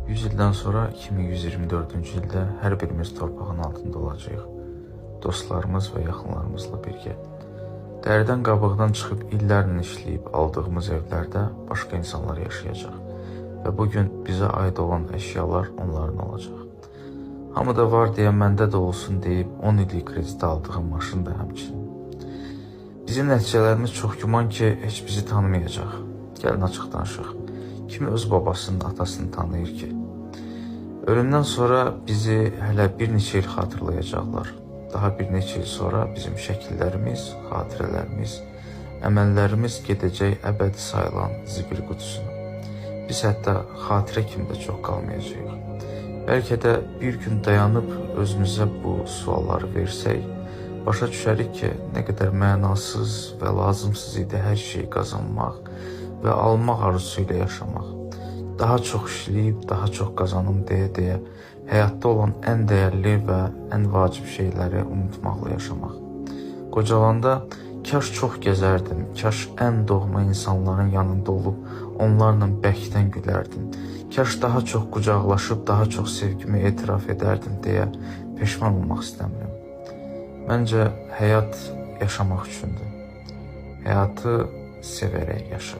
100 ildən sonra 2124-cü ildə hər birimiz torpağın altında olacağıq. Dostlarımız və yaxınlarımızla birgə. Dəridən qabıqdan çıxıb illərlə işləyib aldığımız evlərdə başqa insanlar yaşayacaq. Və bugün bizə aid olan əşyalar onların olacaq. Hamıda var deyə məndə də olsun deyib 10 illik kreditə aldığım maşın da həmçinin. Bizim nəticələrimiz çox güman ki, heç bizi tanımayacaq. Gəlin açıq danışıq. Kim öz babasının, atasını tanıyır ki? Ölümdən sonra bizi hələ bir neçə il xatırlayacaqlar. Daha bir neçə il sonra bizim şəkillərimiz, xatirələrimiz, əməllərimiz gedəcək əbədi sayılan zibil qutusuna. Biz hətta xatirə kimi də çox qalmayacağıq. Bəlkə də bir gün dayanıb özümüzə bu sualları versək, başa düşərik ki, nə qədər mənasız və lazımsız idi hər şeyi qazanmaq və almaq arzusu ilə yaşamaq. Daha çox işləyib, daha çox qazanım deyə həyatda olan ən dəyərli və ən vacib şeyləri unutmaqla yaşamaq. Qocalanda kaş çox gəzərdim, kaş ən doğma insanların yanında olub onlarla bəkdən gülərdim. Kaş daha çox qucaqlaşıb, daha çox sevgimi etiraf edərdim deyə peşman olmaq istəmirəm. Məncə həyat yaşamaq üçündür. Həyatı sevərək yaşa.